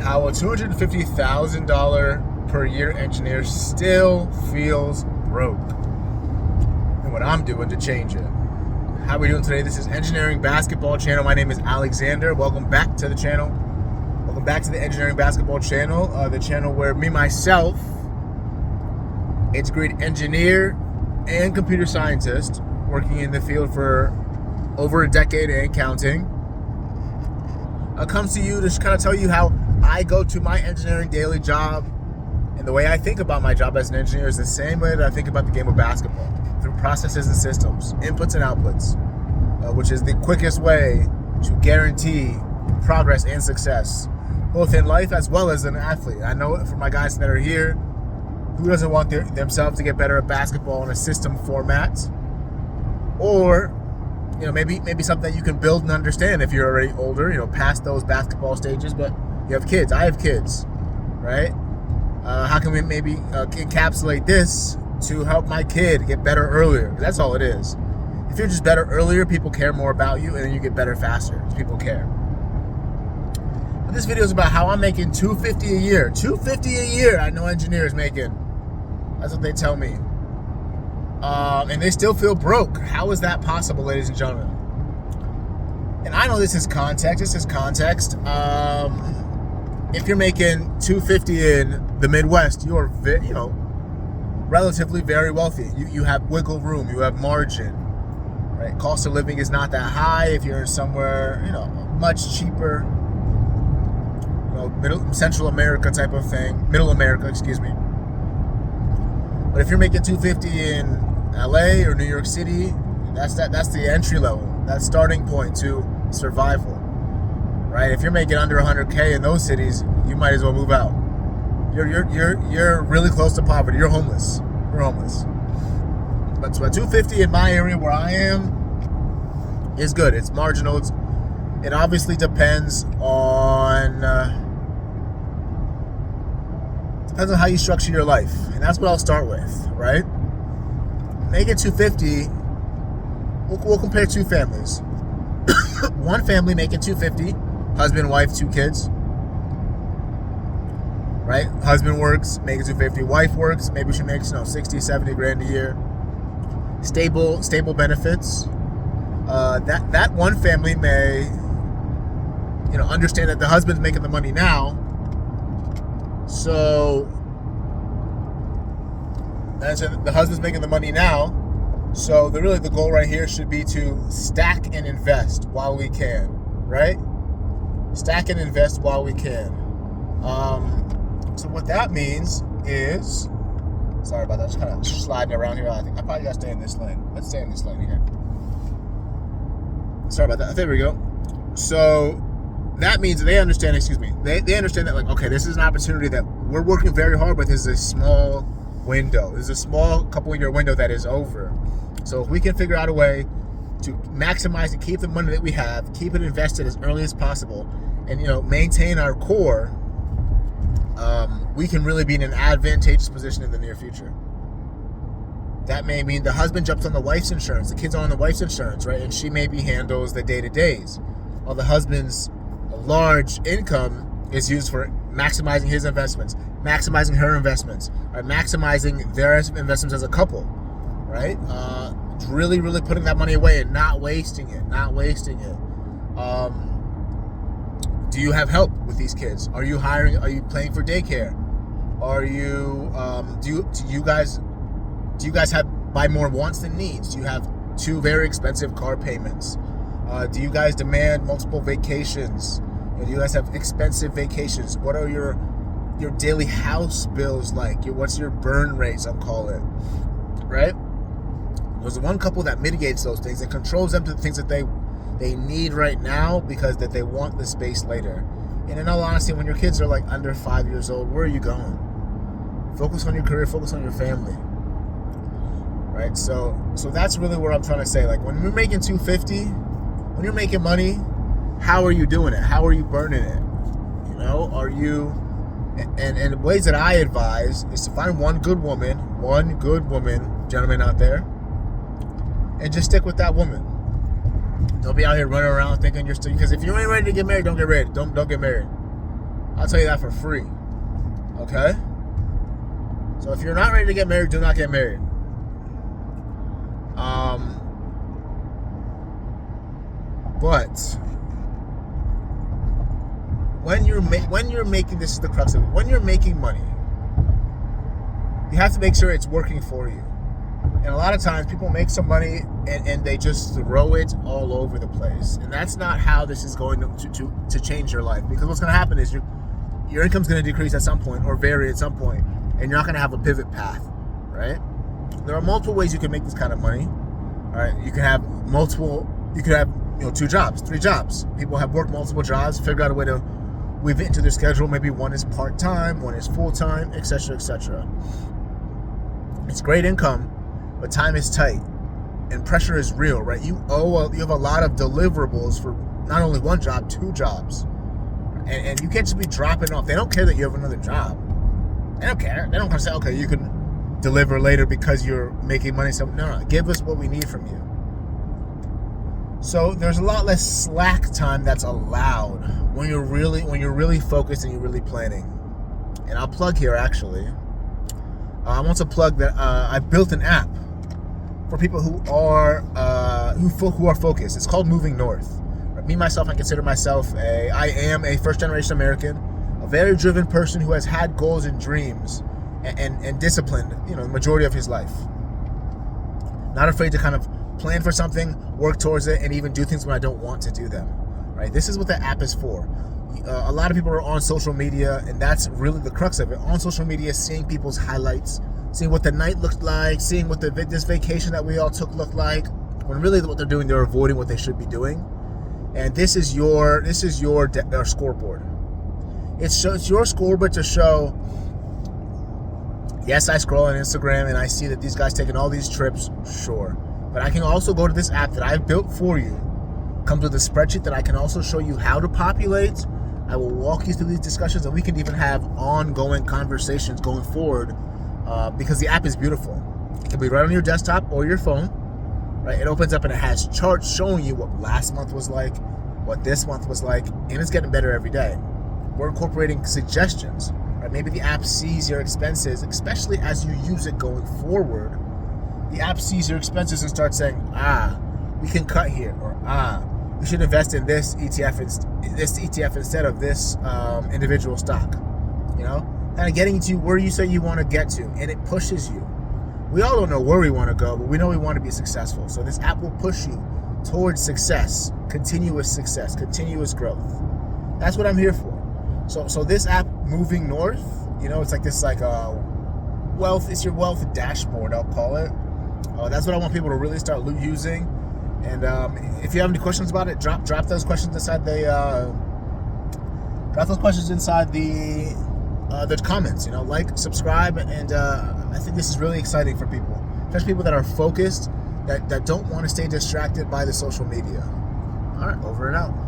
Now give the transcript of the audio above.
how a $250,000 per year engineer still feels broke, and what I'm doing to change it. How are we doing today? This is Engineering Basketball Channel. My name is Alexander. Welcome back to the channel. Welcome back to the Engineering Basketball Channel, the channel where myself, integrated engineer and computer scientist, working in the field for over a decade and counting, comes to you to just kind of tell you how I go to my engineering daily job. And the way I think about my job as an engineer is the same way that I think about the game of basketball, through processes and systems, inputs and outputs, which is the quickest way to guarantee progress and success, both in life as well as an athlete. I know for my guys that are here, who doesn't want themselves to get better at basketball in a system format, or maybe something that you can build and understand if you're already older, past those basketball stages, but you have kids. I have kids, right? How can we maybe encapsulate this to help my kid get better earlier? That's all it is. If you're just better earlier, people care more about you, and then you get better faster. People care. But this video is about how I'm making $250 a year. $250 a year. I know engineers making. That's what they tell me. And they still feel broke. How is that possible, ladies and gentlemen? And I know this is context. This is context. If you're making $250 in the Midwest, you're relatively very wealthy. You have wiggle room. You have margin. Right? Cost of living is not that high. If you're somewhere much cheaper, Central America type of thing, Middle America, excuse me. But if you're making $250 in LA or New York City, that's the entry level. That's starting point to survival. Right? If you're making under 100K in those cities, you might as well move out. You're really close to poverty. You're homeless. You're homeless. But so at 250 in my area where I am is good. It's marginal. It obviously depends on how you structure your life, and that's what I'll start with. Right? Making 250. We'll compare two families. One family making 250. Husband, wife, 2 kids. Right? Husband works, making 250. Wife works, maybe she makes 60, 70 grand a year. Stable benefits. That one family may understand that the husband's making the money now. So the husband's making the money now. So the goal right here should be to stack and invest while we can, right? Stack and invest while we can. So what that means is, sorry about that, just kind of sliding around here. I think I probably got to stay in this lane. Let's stay in this lane here. Sorry about that. There we go. So that means they understand, they understand that, okay, this is an opportunity that we're working very hard with. This is a small window. This is a small couple-year window that is over. So if we can figure out a way to maximize and keep the money that we have, keep it invested as early as possible, and maintain our core, we can really be in an advantageous position in the near future. That may mean the husband jumps on the wife's insurance, the kids are on the wife's insurance, right? And she maybe handles the day-to-days, while the husband's large income is used for maximizing his investments, maximizing her investments, or maximizing their investments as a couple, right? Really, really putting that money away and not wasting it. Do you have help with these kids? Are you hiring? Are you paying for daycare? Are you? Do you guys buy more wants than needs? Do you have 2 very expensive car payments? Do you guys demand multiple vacations? Do you guys have expensive vacations? What are your daily house bills like? What's your burn rate? Some call it, right? There's one couple that mitigates those things and controls them to the things that they need right now because that they want the space later. And in all honesty, when your kids are under 5 years old, where are you going? Focus on your career, focus on your family. Right? So that's really what I'm trying to say. When you're making 250, when you're making money, how are you doing it? How are you burning it? Are you and ways that I advise is to find one good woman, gentlemen out there, and just stick with that woman. Don't be out here running around thinking you're still, because if you ain't ready to get married, don't get ready. Don't get married. I'll tell you that for free. Okay? So if you're not ready to get married, do not get married. But when you're making, this is the crux of it. When you're making money, you have to make sure it's working for you. And a lot of times people make some money and they just throw it all over the place. And that's not how this is going to change your life. Because what's going to happen is your income's going to decrease at some point or vary at some point, and you're not going to have a pivot path, right? There are multiple ways you can make this kind of money. All right, you can have 2 jobs, 3 jobs. People have worked multiple jobs, figure out a way to weave it into their schedule. Maybe one is part-time, one is full-time, etc., etc. It's great income, but time is tight and pressure is real, right? You have a lot of deliverables for not only one job, 2 jobs. And you can't just be dropping off. They don't care that you have another job. They don't care. They don't want to say, okay, you can deliver later because you're making money. So no, give us what we need from you. So there's a lot less slack time that's allowed when you're really focused and you're really planning. And I'll plug here actually. I want to plug that I built an app for people who are focused. It's called Moving North. Me, myself, I consider myself I am a first-generation American, a very driven person who has had goals and dreams and disciplined, the majority of his life. Not afraid to kind of plan for something, work towards it, and even do things when I don't want to do them, right? This is what the app is for. A lot of people are on social media, and that's really the crux of it. On social media, seeing people's highlights, seeing what the night looked like, seeing what this vacation that we all took looked like, when really what they're doing, they're avoiding what they should be doing. And this is your scoreboard. It's your scoreboard to show, yes, I scroll on Instagram and I see that these guys taking all these trips, sure. But I can also go to this app that I've built for you. Comes with a spreadsheet that I can also show you how to populate. I will walk you through these discussions, and we can even have ongoing conversations going forward because the app is beautiful. It can be right on your desktop or your phone. Right, it opens up and it has charts showing you what last month was like, what this month was like, and it's getting better every day. We're incorporating suggestions. Right? Maybe the app sees your expenses, especially as you use it going forward. The app sees your expenses and starts saying, we can cut here, or we should invest in this ETF instead of this individual stock. Kind of getting to where you say you want to get to, and it pushes you. We all don't know where we want to go, but we know we want to be successful. So this app will push you towards success, continuous growth. That's what I'm here for. So this app, Moving North, it's like this wealth. It's your wealth dashboard, I'll call it. That's what I want people to really start using. And if you have any questions about it, drop those questions inside the comments. Like, subscribe, and I think this is really exciting for people, especially people that are focused, that don't want to stay distracted by the social media. All right, over and out.